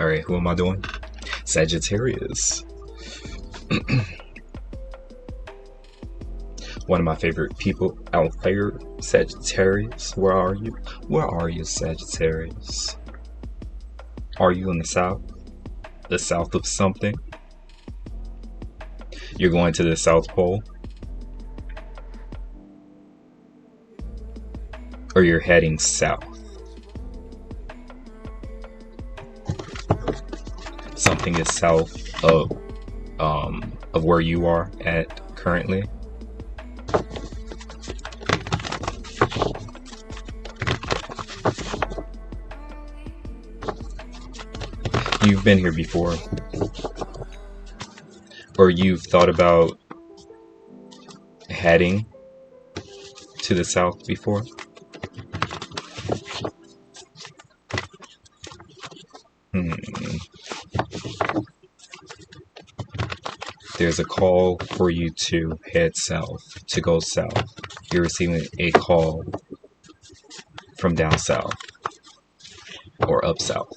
Alright, who am I doing? Sagittarius. One of my favorite people out there, Sagittarius. Where are you? Where are you, Sagittarius? Are you in the south? The south of something? You're going to the South Pole? Or you're heading south? Something is south of where you are at currently. You've been here before, or you've thought about heading to the south before. There's a call for you to head south, to go south. You're receiving a call from down south or up south.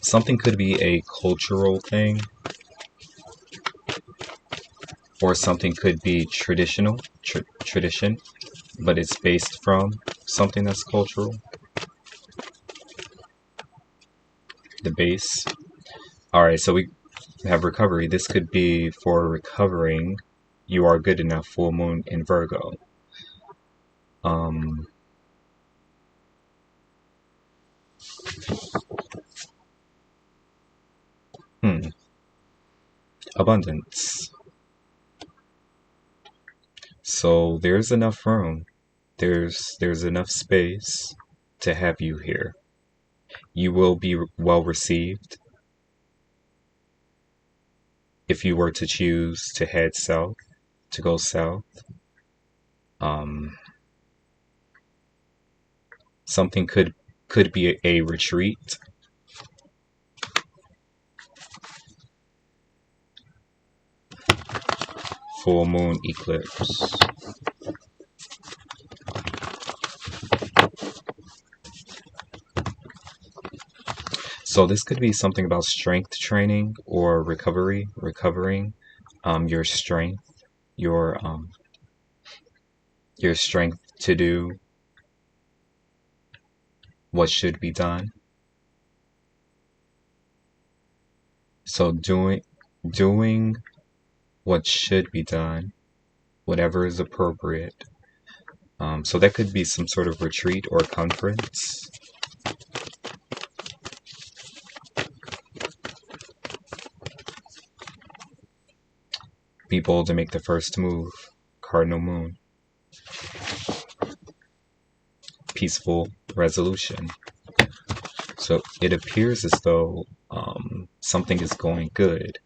Something could be a cultural thing, or something could be tradition, but it's based from something that's cultural. The base. Alright, so we have recovery. This could be for recovering. You are good enough. Full moon in Virgo. Abundance. So there's enough room. There's enough space to have you here. You will be well received if you were to choose to head south, to go south. Something could be a retreat. Full moon eclipse. So this could be something about strength training or recovering your strength, your strength to do what should be done. So doing what should be done, whatever is appropriate. So that could be some sort of retreat or conference. Be bold to make the first move. Cardinal moon. Peaceful resolution. So it appears as though something is going good.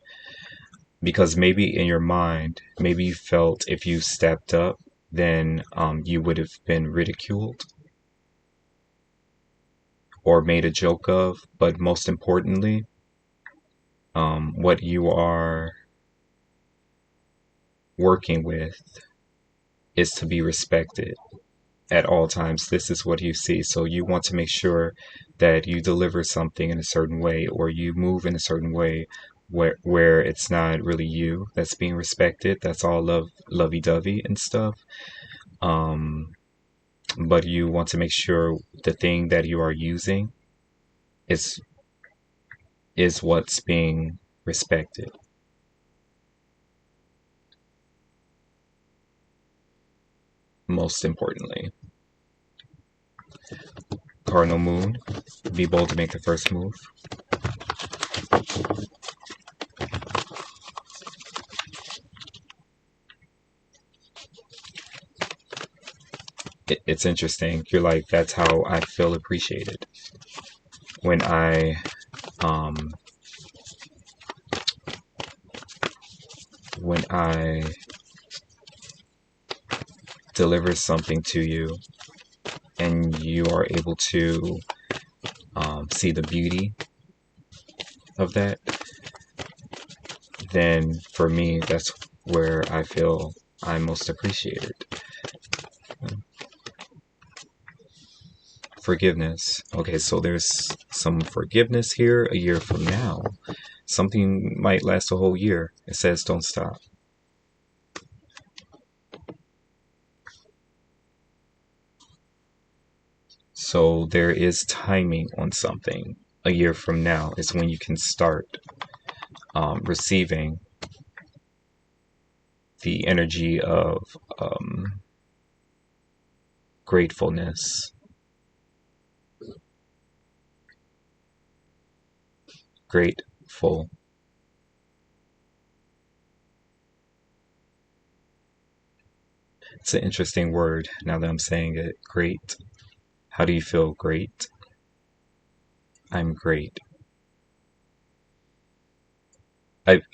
Because maybe in your mind, maybe you felt if you stepped up, then you would have been ridiculed or made a joke of. But most importantly, what you are working with is to be respected at all times. This is what you see. So you want to make sure that you deliver something in a certain way, or you move in a certain way where it's not really you that's being respected. That's all lovey-dovey and stuff. But you want to make sure the thing that you are using is what's being respected. Most importantly. Cardinal moon. Be bold to make the first move. It's interesting. You're like, that's how I feel appreciated. When I deliver something to you and you are able to see the beauty of that, then for me, that's where I feel I'm most appreciated. Forgiveness. Okay, so there's some forgiveness here a year from now. Something might last a whole year. It says don't stop. So there is timing on something. A year from now is when you can start receiving the energy of gratefulness. Grateful. It's an interesting word now that I'm saying it. Great. How do you feel? Great. I'm great.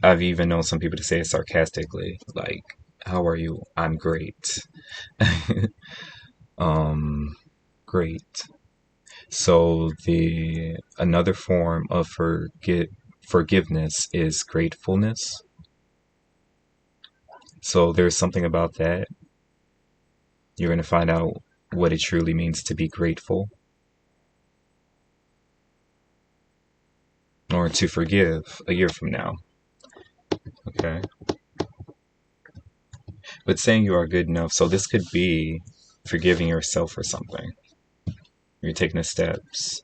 I've even known some people to say it sarcastically, like, how are you? I'm great. Great. So the another form of forgiveness is gratefulness. So there's something about that. You're going to find out what it truly means to be grateful or to forgive a year from now. Okay. But saying you are good enough. So this could be forgiving yourself for something. You're taking the steps.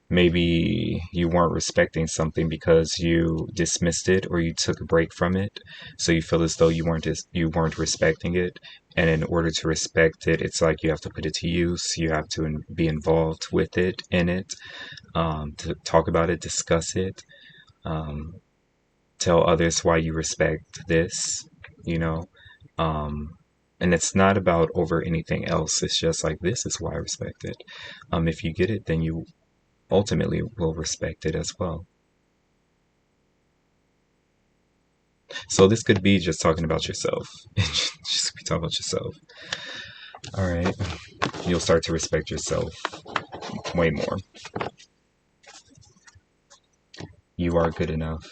Maybe you weren't respecting something because you dismissed it or you took a break from it. So you feel as though you weren't respecting it. And in order to respect it, it's like you have to put it to use. You have to be involved with it, in it, to talk about it, discuss it, tell others why you respect this, you know. And it's not about over anything else. It's just like, this is why I respect it. If you get it, then you ultimately will respect it as well. So this could be just talking about yourself. Just be talking about yourself. All right. You'll start to respect yourself way more. You are good enough.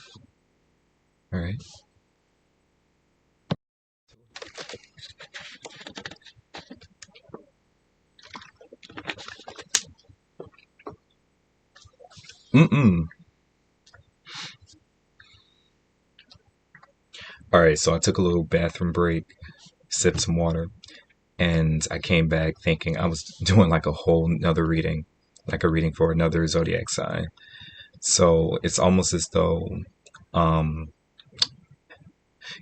All right. Mm-mm. All right. So I took a little bathroom break, sipped some water, and I came back thinking I was doing like a whole nother reading, like a reading for another zodiac sign. So it's almost as though um,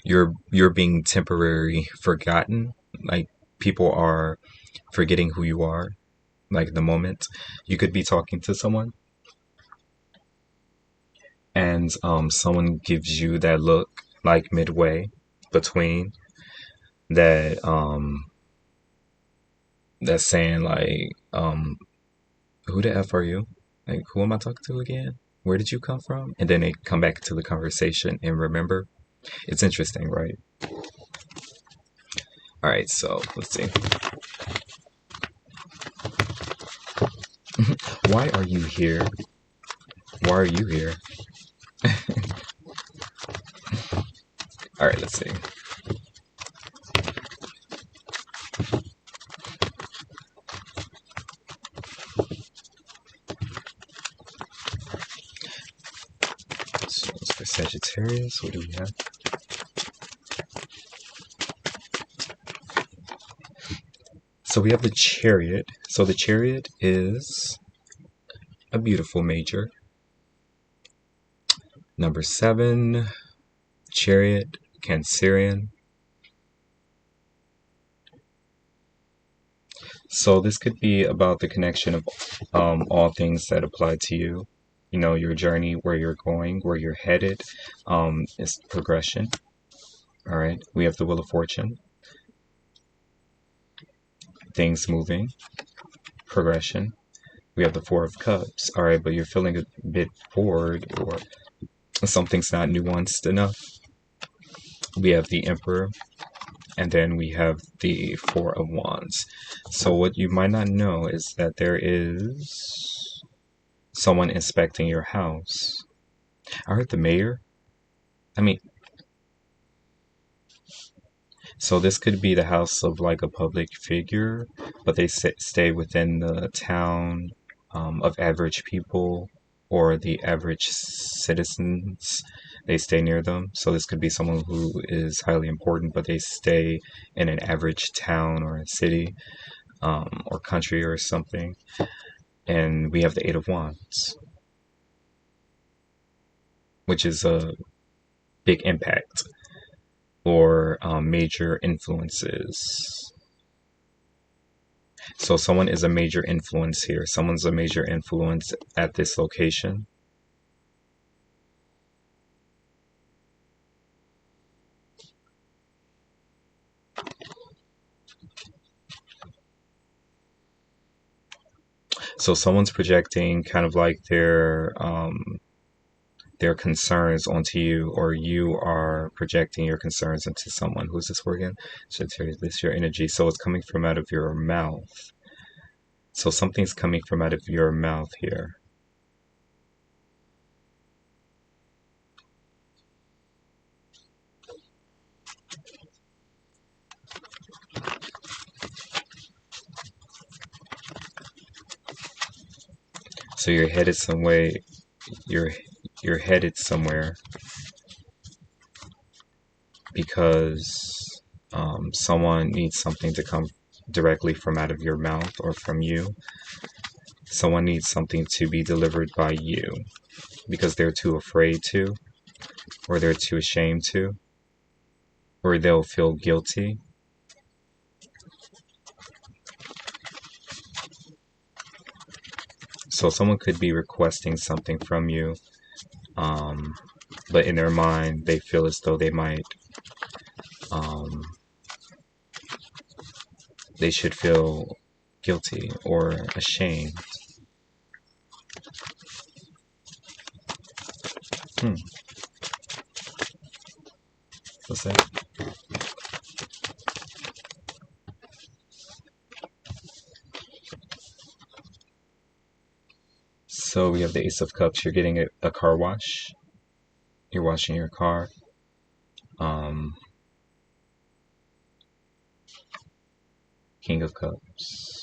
you're being temporarily forgotten. Like people are forgetting who you are. Like the moment you could be talking to someone, and someone gives you that look, like midway between that that's saying like who the f are you? Like, who am I talking to again? Where did you come from? And then they come back to the conversation and remember. It's interesting, right? All right, so let's see. Why are you here? Why are you here? All right, let's see. So it's for Sagittarius. What do we have? So we have the Chariot. So the Chariot is a beautiful major. Number 7, Chariot, Cancerian. So this could be about the connection of all things that apply to you. You know, your journey, where you're going, where you're headed, is progression. All right. We have the Wheel of Fortune. Things moving, progression. We have the Four of Cups. All right, but you're feeling a bit bored or something's not nuanced enough. We have the Emperor, and then we have the Four of Wands. So what you might not know is that there is someone inspecting your house. I heard the mayor. I mean, So this could be the house of like a public figure, but they stay within the town of average people or the average citizens. They stay near them. So this could be someone who is highly important, but they stay in an average town or a city or country or something. And we have the Eight of Wands, which is a big impact or major influences. So someone is a major influence here. Someone's a major influence at this location. So someone's projecting kind of like their concerns onto you, or you are projecting your concerns into someone. Who's this for again? Sagittarius, this is your energy. So it's coming from out of your mouth. So something's coming from out of your mouth here. So you're headed some way. You're headed somewhere because someone needs something to come directly from out of your mouth or from you. Someone needs something to be delivered by you because they're too afraid to, or they're too ashamed to, or they'll feel guilty. So someone could be requesting something from you, but in their mind they feel as though they might they should feel guilty or ashamed. What's that? So we have the Ace of Cups. You're getting a car wash. You're washing your car. King of Cups.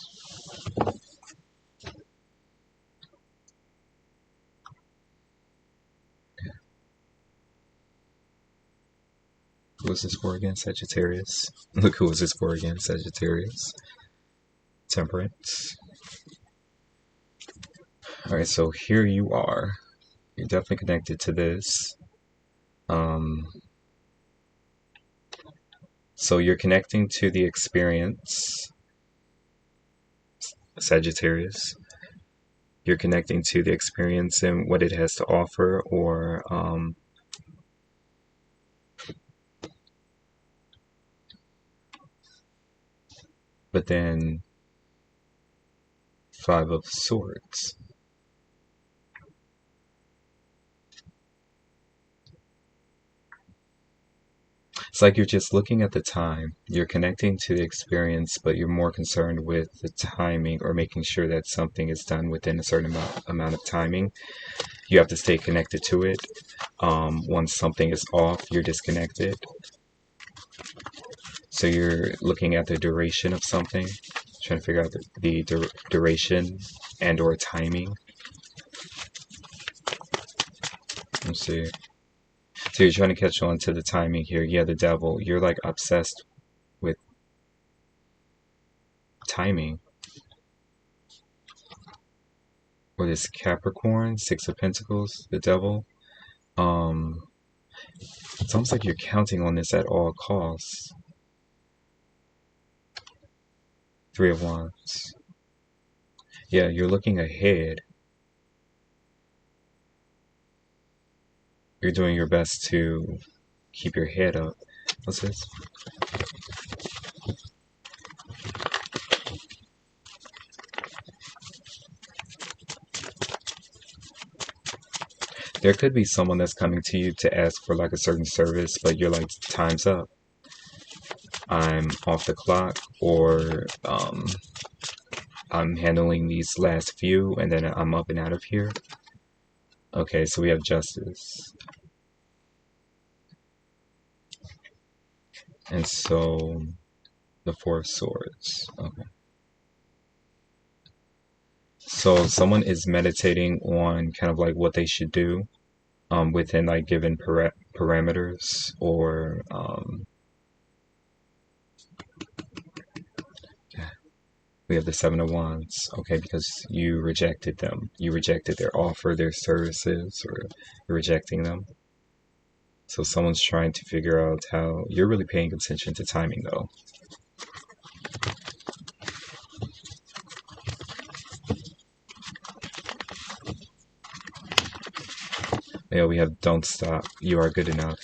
Who is this for again? Sagittarius. Look, who is this for again? Sagittarius. Temperance. Alright, so here you are. You're definitely connected to this. So you're connecting to the experience, Sagittarius. You're connecting to the experience and what it has to offer, or but then Five of Swords. It's like you're just looking at the time. You're connecting to the experience, but you're more concerned with the timing or making sure that something is done within a certain amount of timing. You have to stay connected to it. Once something is off, you're disconnected. So you're looking at the duration of something, trying to figure out the duration and or timing. Let's see. So you're trying to catch on to the timing here. Yeah, the Devil. You're like obsessed with timing. Or this Capricorn, Six of Pentacles, the Devil. It's almost like you're counting on this at all costs. Three of Wands. Yeah, you're looking ahead. You're doing your best to keep your head up. What's this? There could be someone that's coming to you to ask for like a certain service, but you're like, time's up. I'm off the clock, or I'm handling these last few and then I'm up and out of here. Okay, so we have Justice. And so the Four of Swords. Okay. So someone is meditating on kind of like what they should do within like given parameters, or we have the Seven of Wands. Okay, because you rejected them. You rejected their offer, their services, or you're rejecting them. So someone's trying to figure out how you're really paying attention to timing though. Yeah, we have don't stop. You are good enough.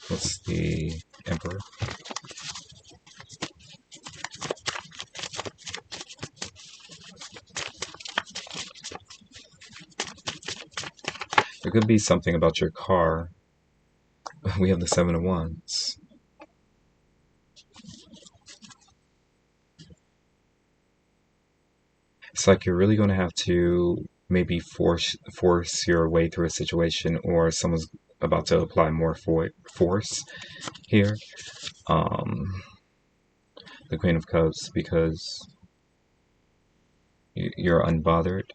What's the Emperor? There could be something about your car. We have the Seven of Wands. It's like you're really going to have to maybe force your way through a situation, or someone's about to apply more force here. The Queen of Cups, because you're unbothered.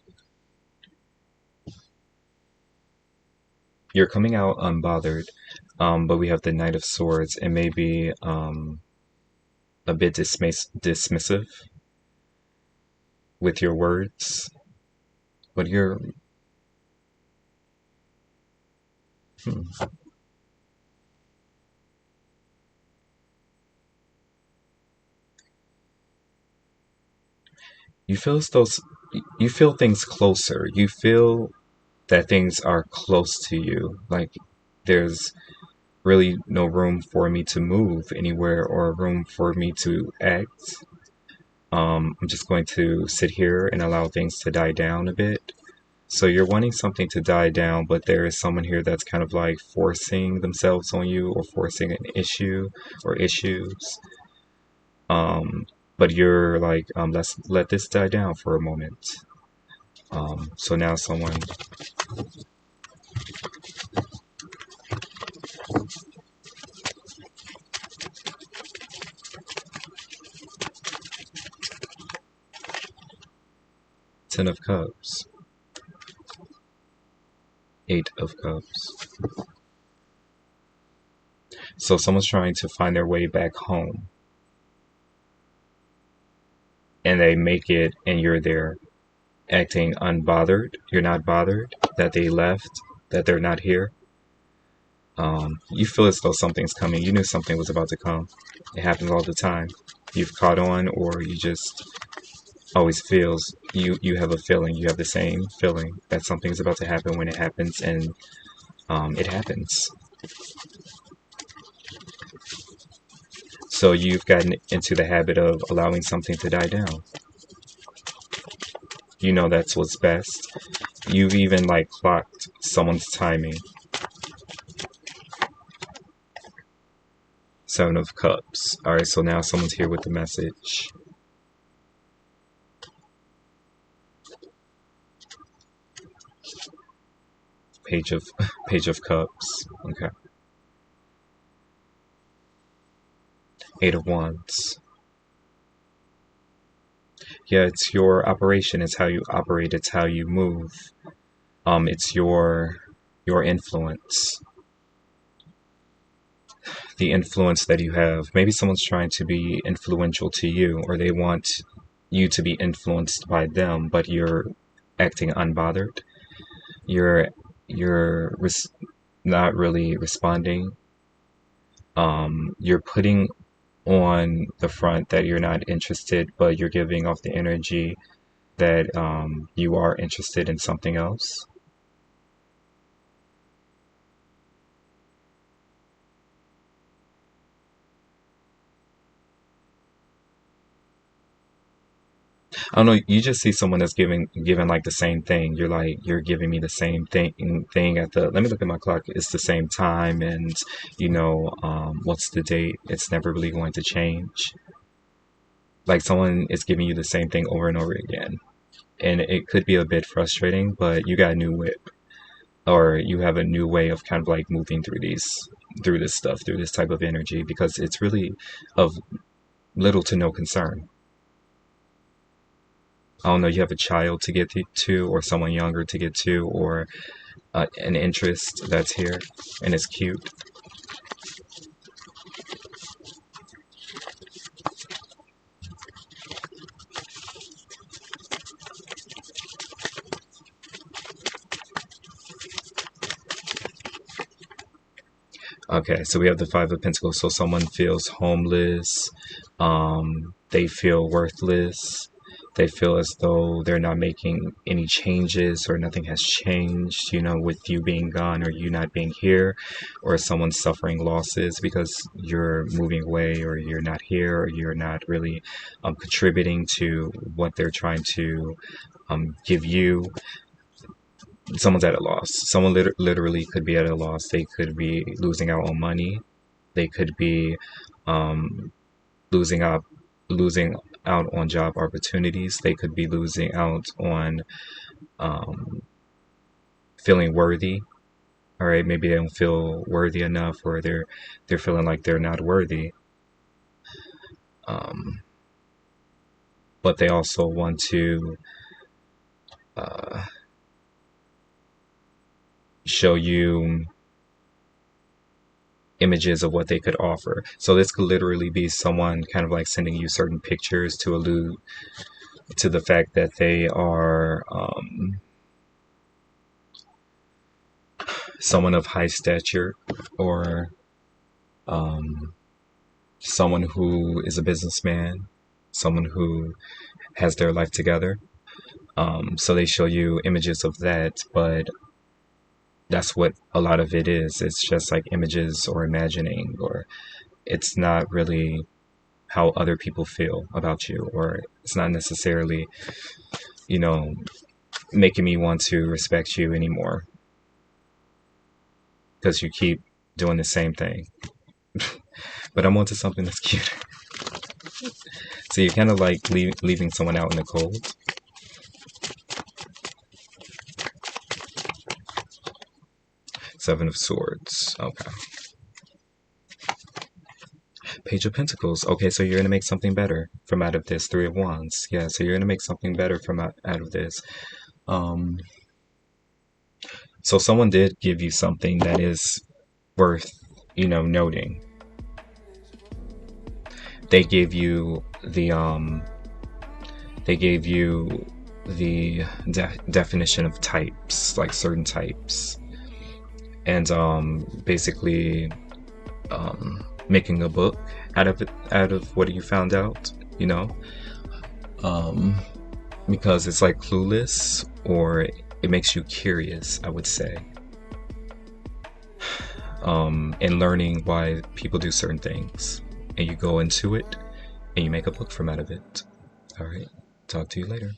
You're coming out unbothered, but we have the Knight of Swords. It may be a bit dismissive with your words, but you're you feel as though you feel things closer. You feel that things are close to you. Like there's really no room for me to move anywhere, or room for me to act. I'm just going to sit here and allow things to die down a bit. So you're wanting something to die down, but there is someone here that's kind of like forcing themselves on you, or forcing an issue or issues. But you're like, let's let this die down for a moment. So now someone. Ten of Cups. Eight of Cups. So someone's trying to find their way back home, and they make it, and you're there acting unbothered. You're not bothered that they left, that they're not here. You feel as though something's coming. You knew something was about to come. It happens all the time. You've caught on, or you just always feels, you have a feeling, you have the same feeling that something's about to happen when it happens, and it happens. So you've gotten into the habit of allowing something to die down. You know that's what's best. You've even like clocked someone's timing. Seven of Cups. Alright, so now someone's here with the message. Page of Cups. Okay. Eight of Wands. Yeah, it's your operation. It's how you operate. It's how you move. It's your influence. The influence that you have. Maybe someone's trying to be influential to you, or they want you to be influenced by them, but you're acting unbothered. You're not really responding. You're putting on the front that you're not interested, but you're giving off the energy that you are interested in something else. I don't know, you just see someone that's giving like the same thing. You're like, you're giving me the same thing at the, let me look at my clock, it's the same time, and you know, what's the date? It's never really going to change. Like someone is giving you the same thing over and over again. And it could be a bit frustrating, but you got a new whip, or you have a new way of kind of like moving through this stuff, through this type of energy, because it's really of little to no concern. I don't know, you have a child to get to, or someone younger to get to, or an interest that's here, and it's cute. Okay, so we have the Five of Pentacles. So someone feels homeless, they feel worthless, they feel as though they're not making any changes or nothing has changed, you know, with you being gone or you not being here, or someone's suffering losses because you're moving away or you're not here or you're not really contributing to what they're trying to give you. Someone's at a loss. Someone literally could be at a loss. They could be losing out on money. They could be losing out on job opportunities. They could be losing out on feeling worthy. All right, maybe they don't feel worthy enough, or they're feeling like they're not worthy. But they also want to show you images of what they could offer. So this could literally be someone kind of like sending you certain pictures to allude to the fact that they are someone of high stature, or someone who is a businessman, someone who has their life together. So they show you images of that, but that's what a lot of it is. It's just like images or imagining, or it's not really how other people feel about you, or it's not necessarily, you know, making me want to respect you anymore because you keep doing the same thing. But I'm onto something that's cute. So you're kind of like leaving someone out in the cold. Seven of Swords. Okay. Page of Pentacles. Okay, so you're going to make something better from out of this. Three of Wands. Yeah, so you're going to make something better from out of this. So someone did give you something that is worth, you know, noting. They gave you the definition of types, like certain types, and basically making a book out of what you found out, you know, because it's like clueless, or it makes you curious, I would say, and learning why people do certain things, and you go into it and you make a book from out of it. All right, talk to you later.